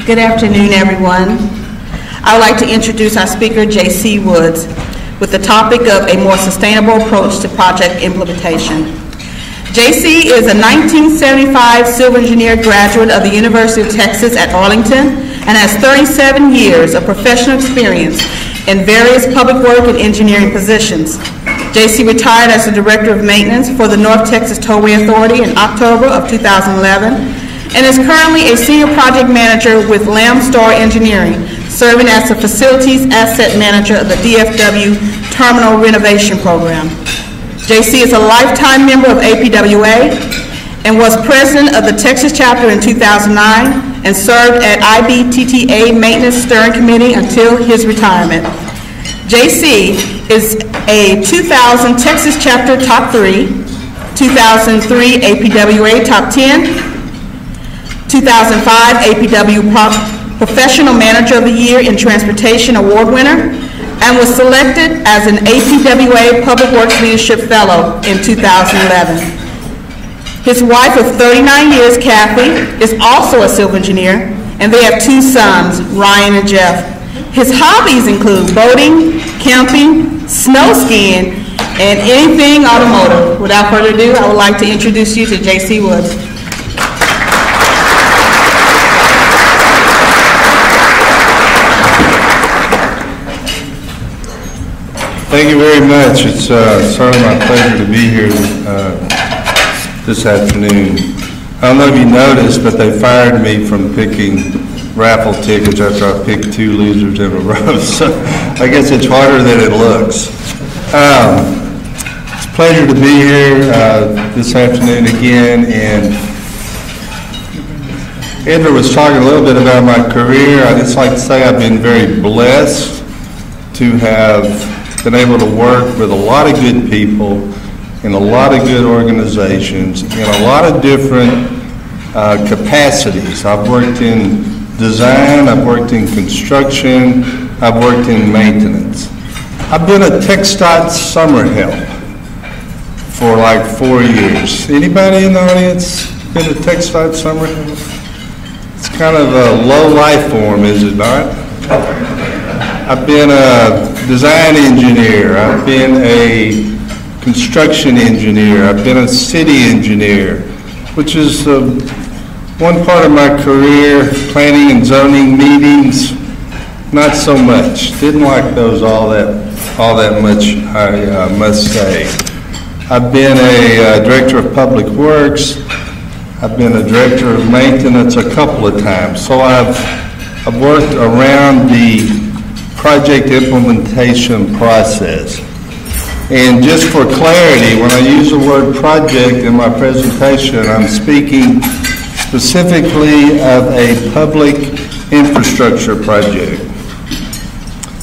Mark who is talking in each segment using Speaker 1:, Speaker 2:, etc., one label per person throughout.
Speaker 1: Good afternoon, everyone. I would like to introduce our speaker, J.C. Woods, with the topic of a more sustainable approach to project implementation. J.C. is a 1975 civil engineer graduate of the University of Texas at Arlington and has 37 years of professional experience in various public work and engineering positions. J.C. retired as the Director of Maintenance for the North Texas Tollway Authority in October of 2011 and is currently a Senior Project Manager with Lamstar Engineering, serving as the Facilities Asset Manager of the DFW Terminal Renovation Program. J.C. is a lifetime member of APWA and was President of the Texas Chapter in 2009 and served at IBTTA Maintenance Steering Committee until his retirement. J.C. is a 2000 Texas Chapter Top 3, 2003 APWA Top 10, 2005 APW Professional Manager of the Year in Transportation Award winner, and was selected as an APWA Public Works Leadership Fellow in 2011. His wife of 39 years, Kathy, is also a civil engineer, and they have 2 sons, Ryan and Jeff. His hobbies include boating, camping, snow skiing, and anything automotive. Without further ado, I would like to introduce you to J.C. Woods.
Speaker 2: Thank you very much. It's certainly my pleasure to be here this afternoon. I don't know if you noticed, but they fired me from picking raffle tickets after I picked 2 losers in a row. So I guess it's harder than it looks. It's a pleasure to be here this afternoon again. And Edward was talking a little bit about my career. I'd just like to say I've been very blessed to have been able to work with a lot of good people in a lot of good organizations in a lot of different capacities. I've worked in design, I've worked in construction, I've worked in maintenance. I've been a TxDOT summer help for like 4 years. Anybody in the audience been a TxDOT summer help? It's kind of a low life form, is it not? I've been a design engineer, I've been a construction engineer, I've been a city engineer, which is one part of my career. Planning and zoning meetings, not so much. Didn't like those all that much, I must say. I've been a Director of Public Works, I've been a Director of Maintenance a couple of times, so I've worked around the project implementation process. And just for clarity, when I use the word project in my presentation, I'm speaking specifically of a public infrastructure project.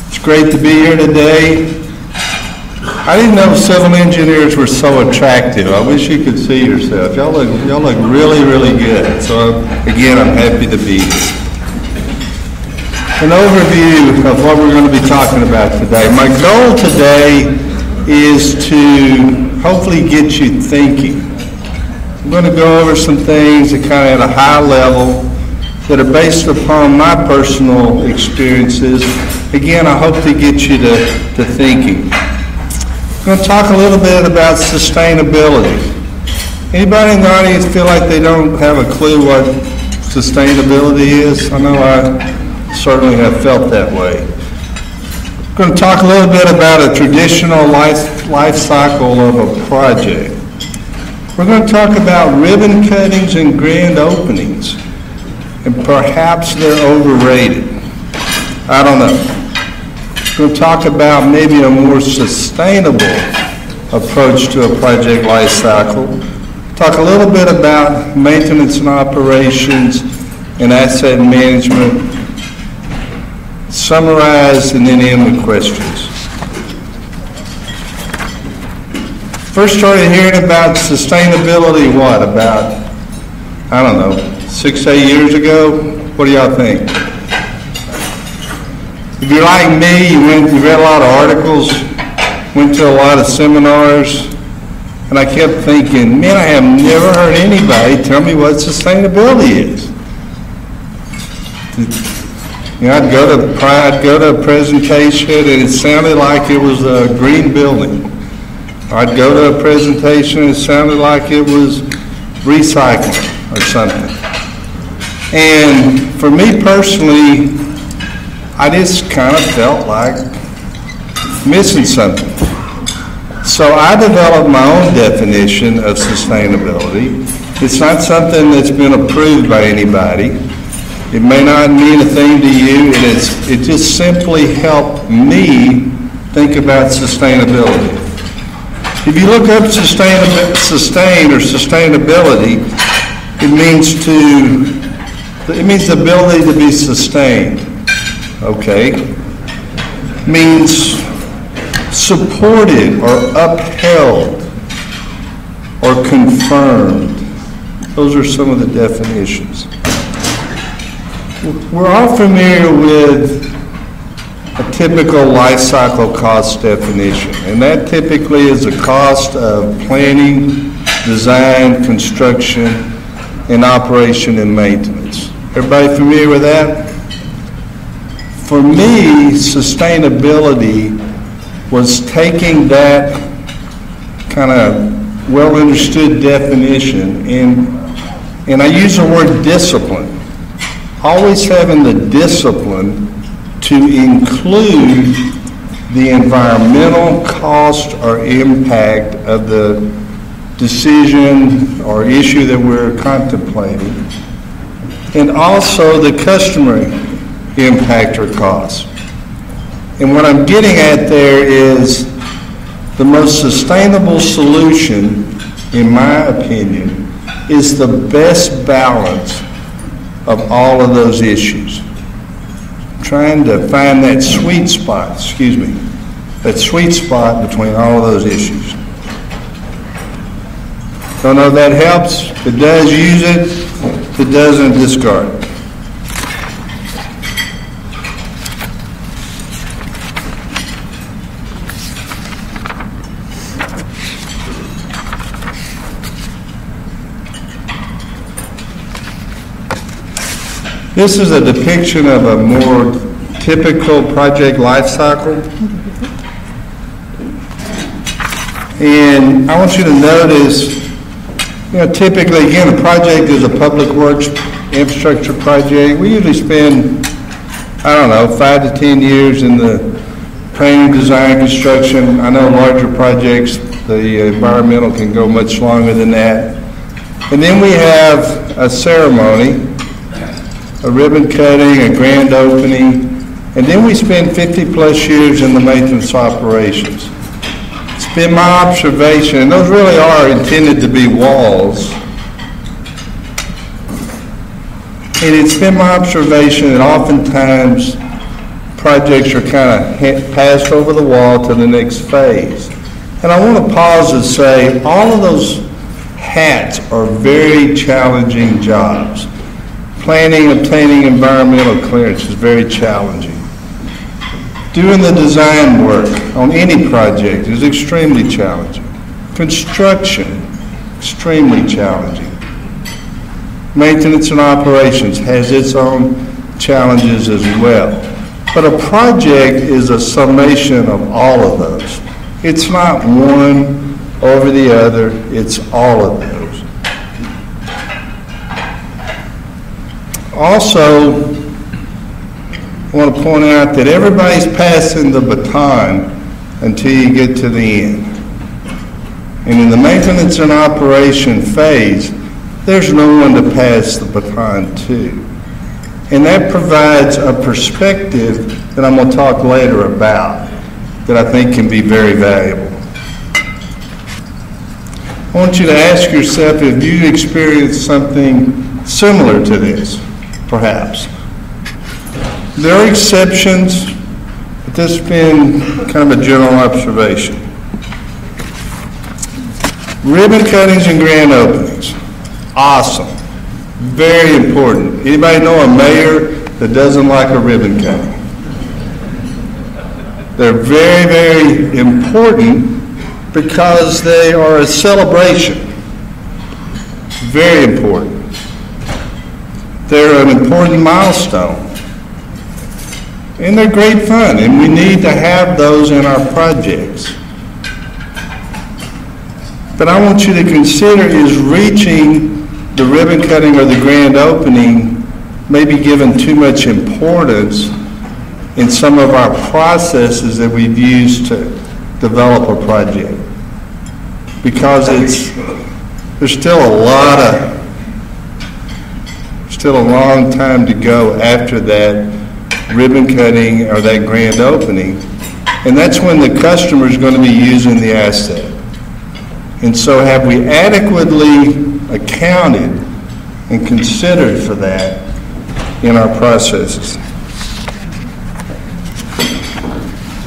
Speaker 2: It's great to be here today. I didn't know civil engineers were so attractive. I wish you could see yourself. Y'all look really, really good. So again, I'm happy to be here. An overview of what we're going to be talking about today. My goal today is to hopefully get you thinking. I'm going to go over some things that kind of at a high level that are based upon my personal experiences. Again, I hope to get you to thinking. I'm going to talk a little bit about sustainability. Anybody in the audience feel like they don't have a clue what sustainability is? I know I certainly have felt that way. I'm going to talk a little bit about a traditional life cycle of a project. We're going to talk about ribbon cuttings and grand openings, and perhaps they're overrated. I don't know. We're going to talk about maybe a more sustainable approach to a project life cycle. Talk a little bit about maintenance and operations and asset management. Summarize and then end with questions. First started hearing about sustainability, what, about, I don't know, 6-8 years ago? What do y'all think? If you're like me, you read a lot of articles, went to a lot of seminars, and I kept thinking, man, I have never heard anybody tell me what sustainability is. You know, I'd go to a presentation and it sounded like it was a green building. I'd go to a presentation and it sounded like it was recycling or something. And for me personally, I just kind of felt like missing something. So I developed my own definition of sustainability. It's not something that's been approved by anybody. It may not mean a thing to you. It just simply helped me think about sustainability. If you look up sustain or sustainability, it means the ability to be sustained. Okay? Means supported or upheld or confirmed. Those are some of the definitions. We're all familiar with a typical life cycle cost definition, and that typically is the cost of planning, design, construction, and operation and maintenance. Everybody familiar with that? For me, sustainability was taking that kind of well understood definition, and I use the word discipline. Always having the discipline to include the environmental cost or impact of the decision or issue that we're contemplating, and also the customer impact or cost. And what I'm getting at there is the most sustainable solution, in my opinion, is the best balance of all of those issues. Trying to find that sweet spot, that sweet spot between all of those issues. Don't know if that helps. If it does, use it. If it doesn't, discard it. This is a depiction of a more typical project life cycle. And I want you to notice, typically, again, a project is a public works infrastructure project. We usually spend, 5 to 10 years in the planning, design, construction. I know larger projects, the environmental can go much longer than that. And then we have a ceremony, a ribbon cutting, a grand opening, and then we spend 50 plus years in the maintenance operations. It's been my observation, and those really are intended to be walls, and it's been my observation that oftentimes projects are kind of passed over the wall to the next phase. And I want to pause and say all of those hats are very challenging jobs. Planning, obtaining environmental clearance is very challenging. Doing the design work on any project is extremely challenging. Construction, extremely challenging. Maintenance and operations has its own challenges as well. But a project is a summation of all of those. It's not one over the other, it's all of those. Also, I want to point out that everybody's passing the baton until you get to the end. And in the maintenance and operation phase, there's no one to pass the baton to. And that provides a perspective that I'm going to talk later about that I think can be very valuable. I want you to ask yourself if you experienced something similar to this. Perhaps. There are exceptions, but this has been kind of a general observation. Ribbon cuttings and grand openings. Awesome. Very important. Anybody know a mayor that doesn't like a ribbon cutting? They're very, very important because they are a celebration. Very important. They're an important milestone. And they're great fun, and we need to have those in our projects. But I want you to consider, is reaching the ribbon cutting or the grand opening maybe given too much importance in some of our processes that we've used to develop a project? Because there's still a long time to go after that ribbon cutting or that grand opening, and that's when the customer is going to be using the asset. And so have we adequately accounted and considered for that in our processes?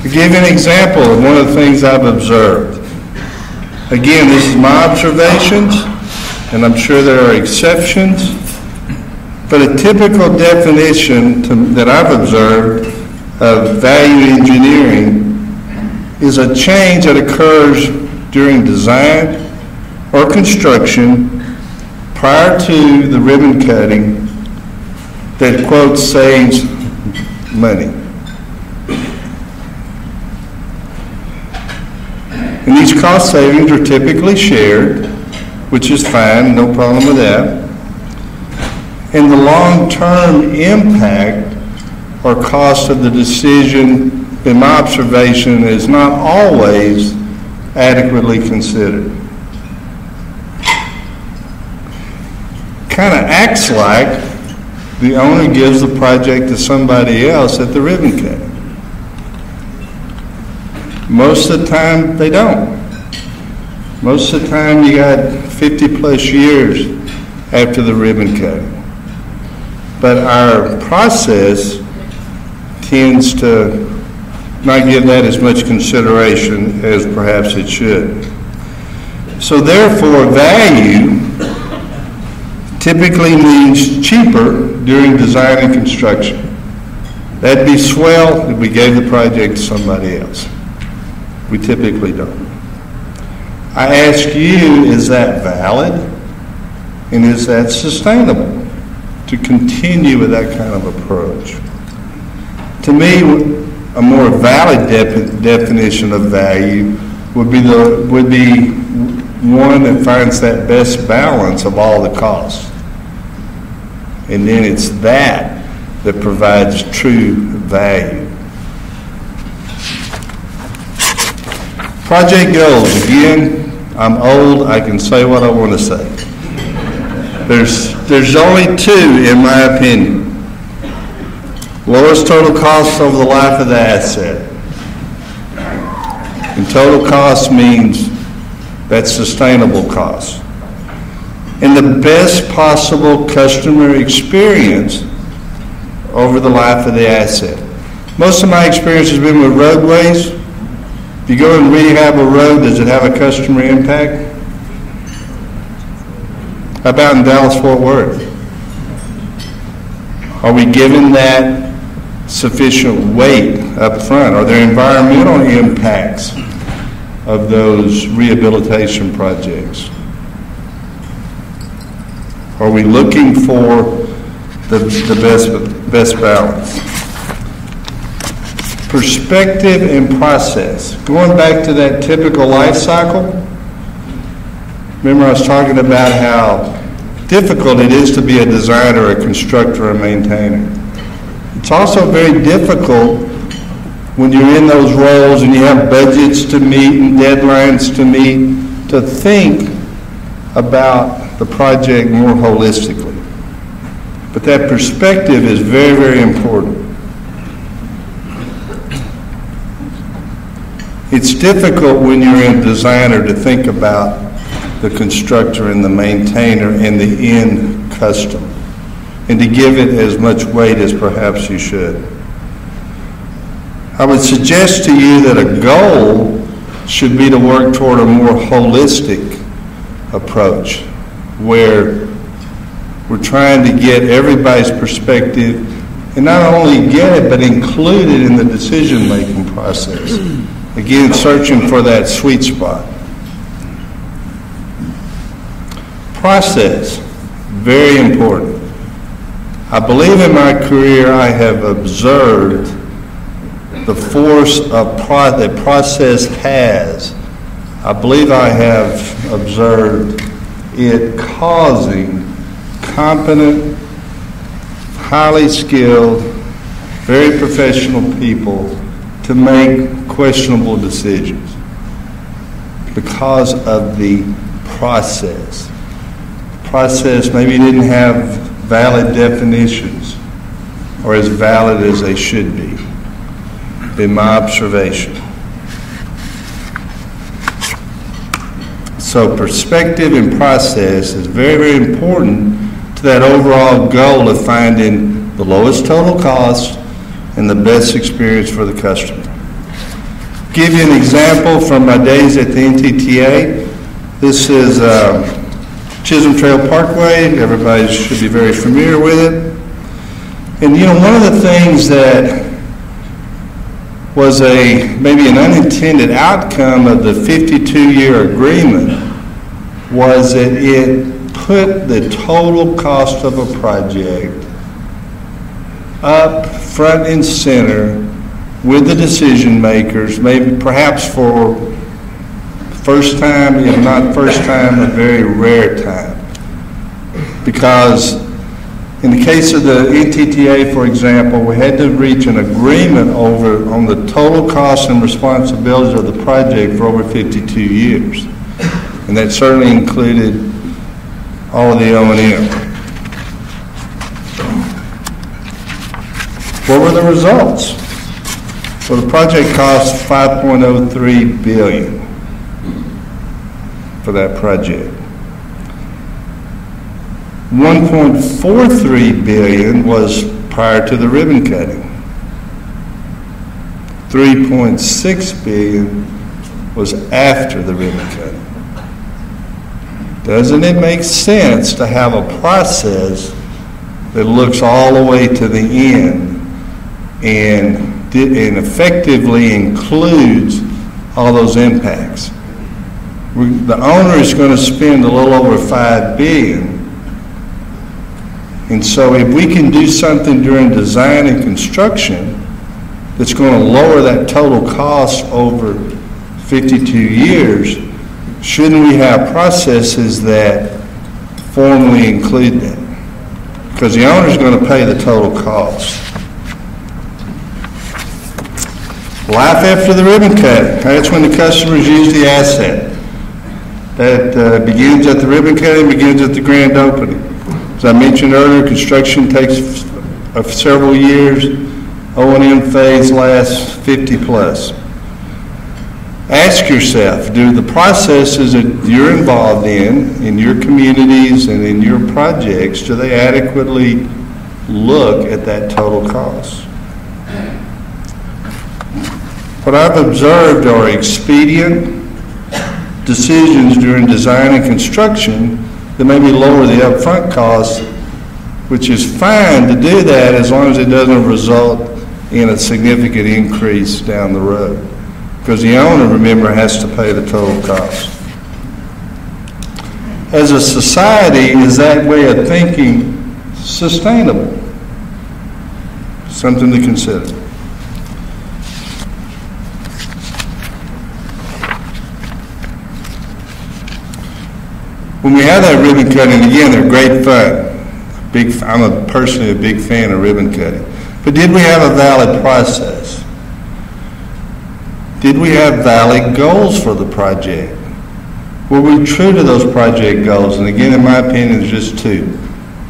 Speaker 2: To give you an example of one of the things I've observed. Again, this is my observations, and I'm sure there are exceptions, but a typical definition that I've observed of value engineering is a change that occurs during design or construction prior to the ribbon cutting that, quote, saves money. And these cost savings are typically shared, which is fine, no problem with that. And the long-term impact or cost of the decision, in my observation, is not always adequately considered. Kind of acts like the owner gives the project to somebody else at the ribbon cutting. Most of the time, they don't. Most of the time, you got 50 plus years after the ribbon cutting. But our process tends to not give that as much consideration as perhaps it should. So therefore, value typically means cheaper during design and construction. That'd be swell if we gave the project to somebody else. We typically don't. I ask you, is that valid? And is that sustainable to continue with that kind of approach? To me, a more valid definition of value would be one that finds that best balance of all the costs. And then it's that provides true value. Project goals. Again, I'm old, I can say what I want to say. There's only two, in my opinion. Lowest total cost over the life of the asset. And total cost means that's sustainable cost. And the best possible customer experience over the life of the asset. Most of my experience has been with roadways. If you go and rehab a road, does it have a customer impact? How about in Dallas-Fort Worth? Are we giving that sufficient weight up front? Are there environmental impacts of those rehabilitation projects? Are we looking for the best balance? Perspective and process. Going back to that typical life cycle, remember I was talking about how difficult it is to be a designer, a constructor, a maintainer. It's also very difficult when you're in those roles and you have budgets to meet and deadlines to meet, to think about the project more holistically. But that perspective is very, very important. It's difficult when you're a designer to think about the constructor and the maintainer and the end customer, and to give it as much weight as perhaps you should. I would suggest to you that a goal should be to work toward a more holistic approach, where we're trying to get everybody's perspective and not only get it, but include it in the decision-making process. Again, searching for that sweet spot. Process, very important. I believe in my career I have observed the force that process has. I believe I have observed it causing competent, highly skilled, very professional people to make questionable decisions because of the process. The process maybe didn't have valid definitions or as valid as they should be, in my observation. So perspective and process is very, very important to that overall goal of finding the lowest total cost and the best experience for the customer. Give you an example from my days at the NTTA. This is Chisholm Trail Parkway. Everybody should be very familiar with it. And you know, one of the things that was maybe an unintended outcome of the 52-year agreement was that it put the total cost of a project up front and center with the decision makers, maybe perhaps for first time, if not first time, a very rare time. Because in the case of the NTTA, for example, we had to reach an agreement on the total costs and responsibilities of the project for over 52 years. And that certainly included all of the O&M. What were the results? Well, the project cost $5.03 billion for that project. $1.43 billion was prior to the ribbon cutting. $3.6 billion was after the ribbon cutting. Doesn't it make sense to have a process that looks all the way to the end and effectively includes all those impacts? The owner is going to spend a little over $5 billion. And so if we can do something during design and construction that's going to lower that total cost over 52 years, shouldn't we have processes that formally include that? Because the owner is going to pay the total cost. Life after the ribbon cutting. That's when the customers use the asset. That begins at the ribbon cutting, begins at the grand opening. As I mentioned earlier, construction takes several years. O&M phase lasts 50 plus. Ask yourself, do the processes that you're involved in your communities and in your projects, do they adequately look at that total cost? What I've observed are expedient decisions during design and construction that maybe lower the upfront costs, which is fine to do that as long as it doesn't result in a significant increase down the road. Because the owner, remember, has to pay the total cost. As a society, is that way of thinking sustainable? Something to consider. When we have that ribbon cutting, again, they're great fun. I'm personally a big fan of ribbon cutting. But did we have a valid process? Did we have valid goals for the project? Were we true to those project goals? And again, in my opinion, it's just two.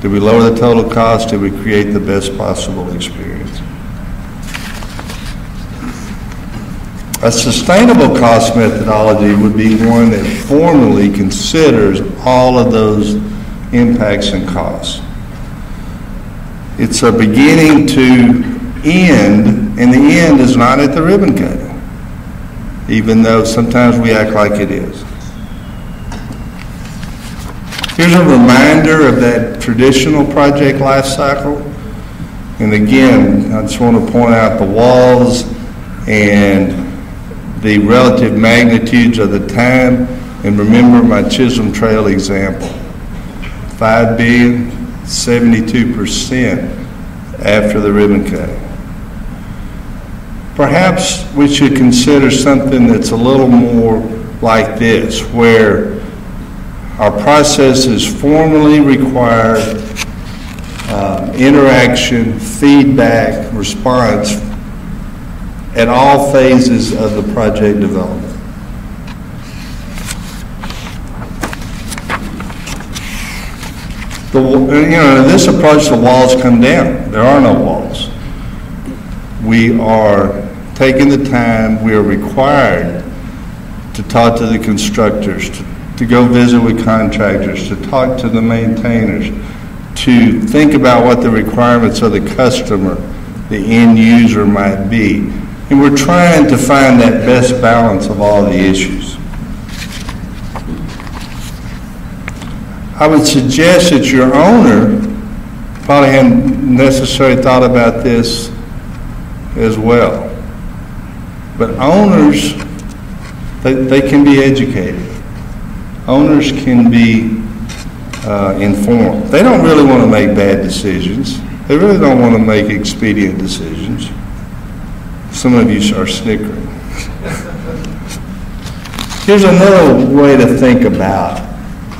Speaker 2: Did we lower the total cost? Did we create the best possible experience? A sustainable cost methodology would be one that formally considers all of those impacts and costs. It's a beginning to end, and the end is not at the ribbon cutting, even though sometimes we act like it is. Here's a reminder of that traditional project life cycle. And again, I just want to point out the walls and the relative magnitudes of the time. And remember my Chisholm Trail example. $5 billion, 72% after the ribbon cutting. Perhaps we should consider something that's a little more like this, where our processes formally require interaction, feedback, response at all phases of the project development. In this approach, the walls come down. There are no walls. We are taking the time, we are required to talk to the constructors, to go visit with contractors, to talk to the maintainers, to think about what the requirements of the customer, the end user might be. And we're trying to find that best balance of all the issues. I would suggest that your owner probably hadn't necessarily thought about this as well. But owners, they can be educated. Owners can be informed. They don't really want to make bad decisions. They really don't want to make expedient decisions. Some of you are snickering. Here's another way to think about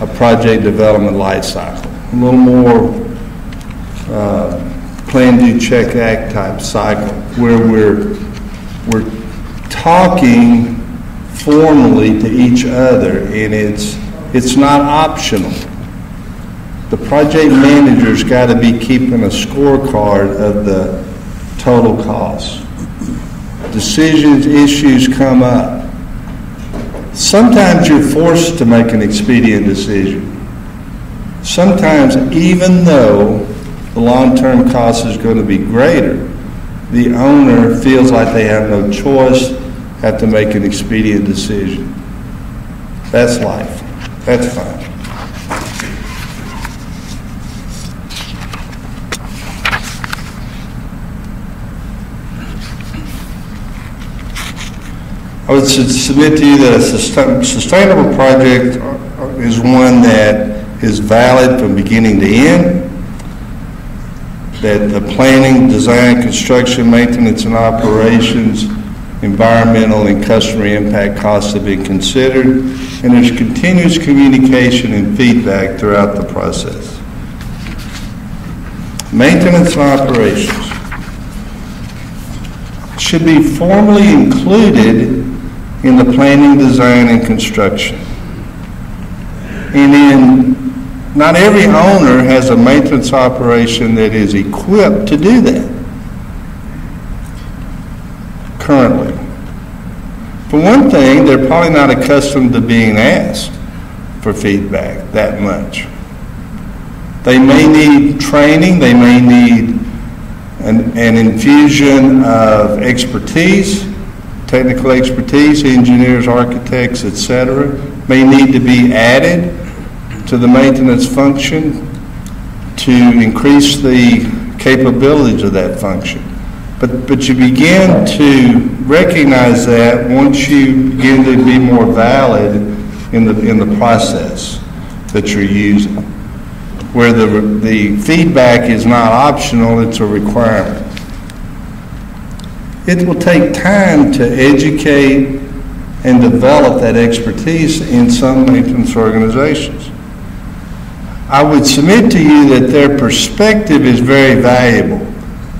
Speaker 2: a project development life cycle. A little more plan, do, check, act type cycle, where we're talking formally to each other, and it's not optional. The project manager's got to be keeping a scorecard of the total cost. Decisions, issues come up. Sometimes you're forced to make an expedient decision. Sometimes, even though the long-term cost is going to be greater, the owner feels like they have no choice, have to make an expedient decision. That's life. That's fine. I would submit to you that a sustainable project is one that is valid from beginning to end, that the planning, design, construction, maintenance, and operations, environmental and customer impact costs have been considered, and there's continuous communication and feedback throughout the process. Maintenance and operations should be formally included in the planning, design, and construction. And not every owner has a maintenance operation that is equipped to do that currently. For one thing, they're probably not accustomed to being asked for feedback that much. They may need training, they may need an infusion of expertise, technical expertise, engineers, architects, etc., may need to be added to the maintenance function to increase the capabilities of that function. But you begin to recognize that once you begin to be more valid in the process that you're using, where the feedback is not optional, it's a requirement. It will take time to educate and develop that expertise in some maintenance organizations. I would submit to you that their perspective is very valuable,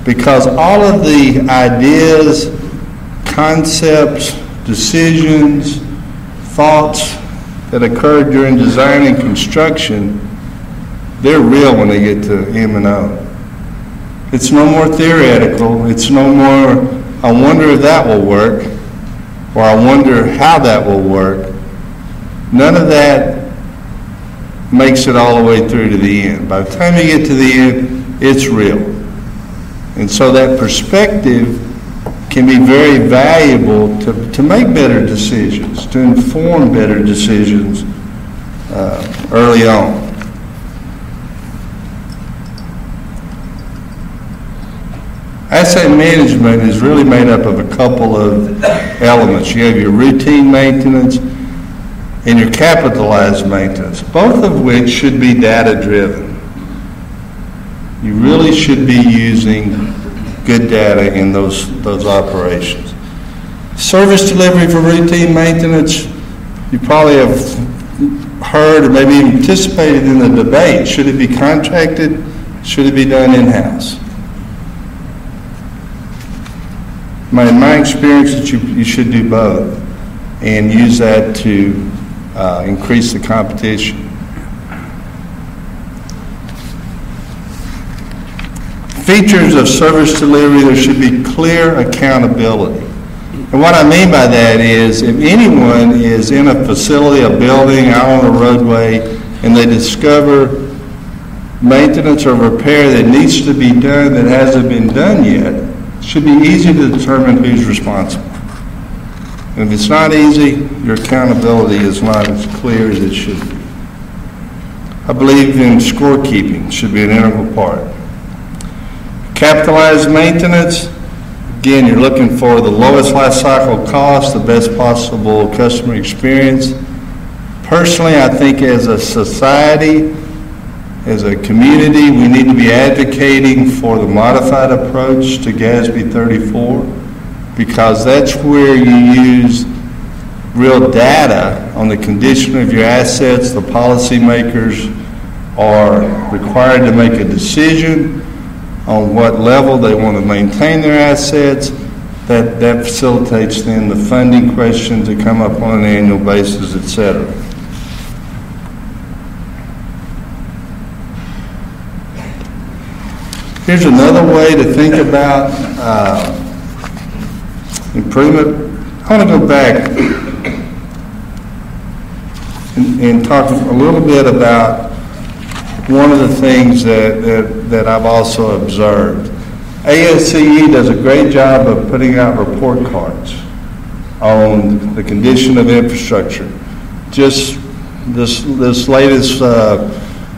Speaker 2: because all of the ideas, concepts, decisions, thoughts that occurred during design and construction, they're real when they get to M&O. It's no more theoretical. It's no more, I wonder if that will work, or I wonder how that will work. None of that makes it all the way through to the end. By the time you get to the end, it's real. And so that perspective can be very valuable to make better decisions, to inform better decisions early on. Asset management is really made up of a couple of elements. You have your routine maintenance and your capitalized maintenance, both of which should be data-driven. You really should be using good data in those operations. Service delivery for routine maintenance, you probably have heard or maybe even participated in the debate. Should it be contracted? Should it be done in-house? In my experience, that you should do both and use that to increase the competition. Features of service delivery, there should be clear accountability. And what I mean by that is if anyone is in a facility, a building, out on a roadway, and they discover maintenance or repair that needs to be done that hasn't been done yet, it should be easy to determine who's responsible. And if it's not easy, your accountability is not as clear as it should be. I believe in scorekeeping should be an integral part. Capitalized maintenance, again, you're looking for the lowest life cycle cost, the best possible customer experience. Personally, I think as a society, as a community, we need to be advocating for the modified approach to GASB 34 because that's where you use real data on the condition of your assets. The policymakers are required to make a decision on what level they want to maintain their assets. That facilitates then the funding questions that come up on an annual basis, et cetera. Here's another way to think about improvement. I want to go back and talk a little bit about one of the things that I've also observed. ASCE does a great job of putting out report cards on the condition of infrastructure. Just this latest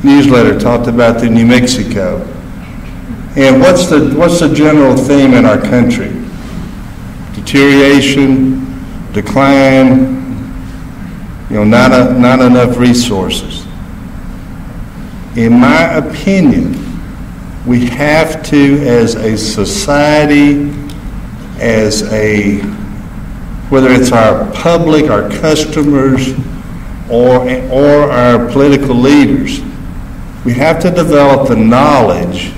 Speaker 2: newsletter talked about the New Mexico. And what's the general theme in our country? Deterioration, decline, not enough resources. In my opinion, we have to, as a society, whether it's our public, our customers, or our political leaders, we have to develop the knowledge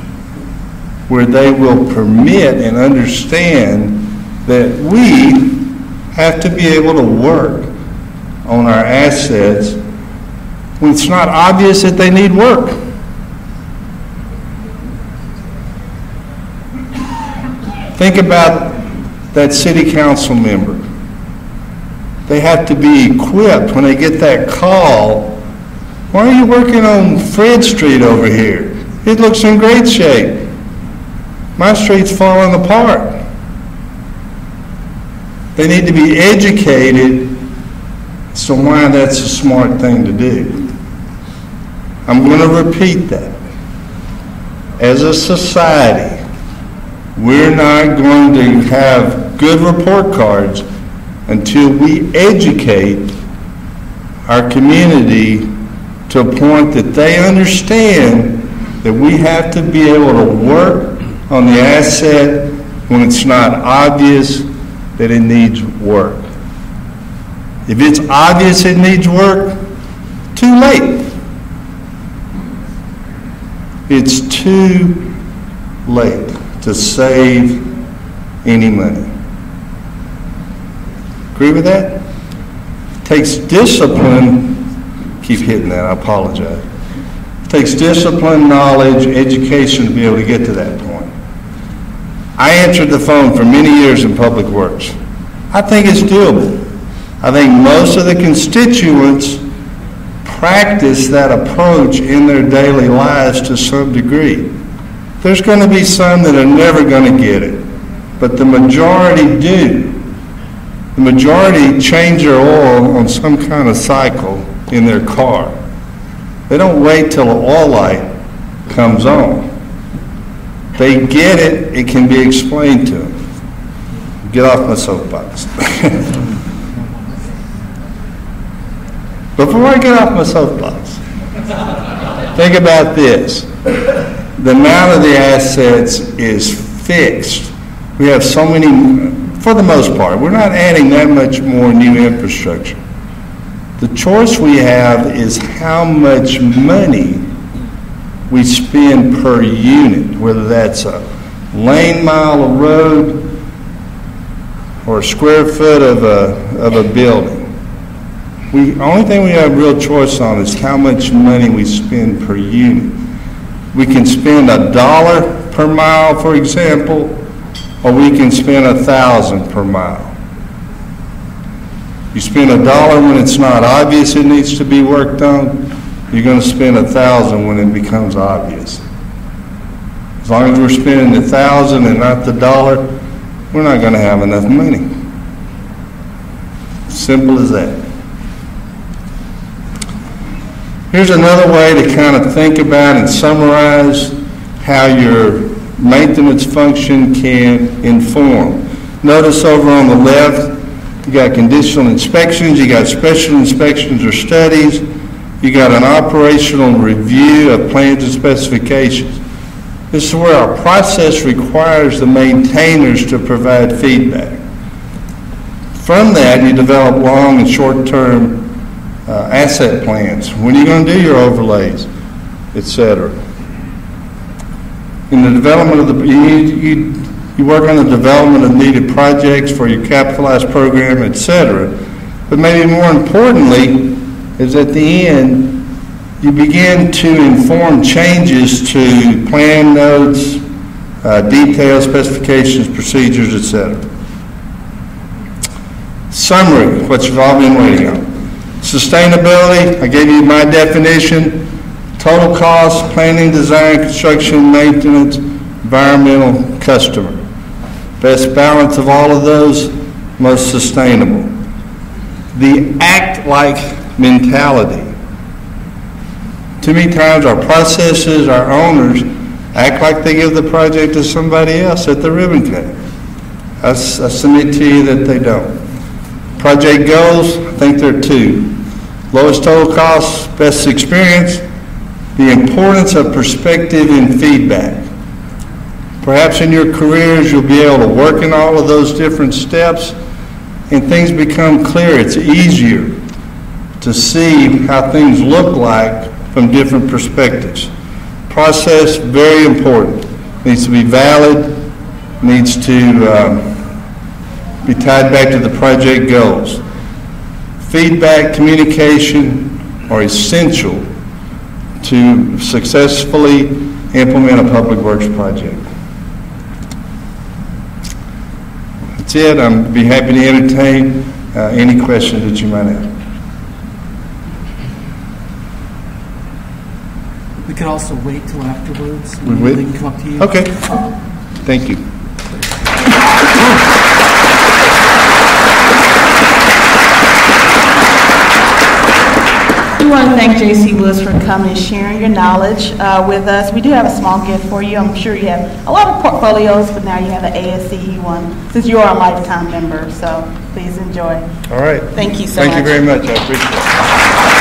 Speaker 2: where they will permit and understand that we have to be able to work on our assets when it's not obvious that they need work. Think about that city council member. They have to be equipped when they get that call. Why are you working on Fred Street over here? It looks in great shape. My street's falling apart. They need to be educated as to why that's a smart thing to do. I'm going to repeat that. As a society, we're not going to have good report cards until we educate our community to a point that they understand that we have to be able to work on the asset when it's not obvious that it needs work. If it's obvious it needs work, too late. It's too late to save any money. Agree with that? It takes discipline. Keep hitting that, I apologize. It takes discipline, knowledge, education to be able to get to that point. I answered the phone for many years in public works. I think it's doable. I think most of the constituents practice that approach in their daily lives to some degree. There's going to be some that are never going to get it, but the majority do. The majority change their oil on some kind of cycle in their car. They don't wait till the oil light comes on. They get it, it can be explained to them. Get off my soapbox. Before I get off my soapbox, think about this. the amount of the assets is fixed. We have so many, for the most part, we're not adding that much more new infrastructure. The choice we have is how much money we spend per unit, whether that's a lane mile of road or a square foot of a building. Only thing we have real choice on is how much money we spend per unit. We can spend $1 per mile, for example, or we can spend $1,000 per mile. You spend $1 when it's not obvious it needs to be worked on. You're going to spend $1,000 when it becomes obvious. As long as we're spending $1,000 and not the $1, we're not going to have enough money. Simple as that. Here's another way to kind of think about and summarize how your maintenance function can inform. Notice over on the left, you got conditional inspections, you got special inspections or studies, you got an operational review of plans and specifications. This is where our process requires the maintainers to provide feedback. From that, you develop long and short-term asset plans. When are you going to do your overlays, etc. In the development of the, you work on the development of needed projects for your capitalized program, etc. But maybe more importantly is at the end, you begin to inform changes to plan notes, details, specifications, procedures, etc. Summary, what you've all been waiting on. Sustainability, I gave you my definition. Total cost, planning, design, construction, maintenance, environmental, customer. Best balance of all of those, most sustainable. The act-like mentality. Too many times our processes, our owners, act like they give the project to somebody else at the ribbon cutting. I submit to you that they don't. Project goals, I think there are two. Lowest total cost, best experience, the importance of perspective and feedback. Perhaps in your careers you'll be able to work in all of those different steps and things become clear. It's easier to see how things look like from different perspectives. Process, very important. Needs to be valid, needs to be tied back to the project goals. Feedback, communication are essential to successfully implement a public works project. That's it. I'd be happy to entertain any questions that you might have.
Speaker 3: We could also wait till afterwards.
Speaker 2: We
Speaker 3: can come up to you.
Speaker 2: Okay. Thank you.
Speaker 1: We want to thank J.C. Woods for coming and sharing your knowledge with us. We do have a small gift for you. I'm sure you have a lot of portfolios, but now you have an ASCE one since you are a lifetime member. So please enjoy.
Speaker 2: All right.
Speaker 1: Thank you so much.
Speaker 2: Thank you very much. I appreciate it.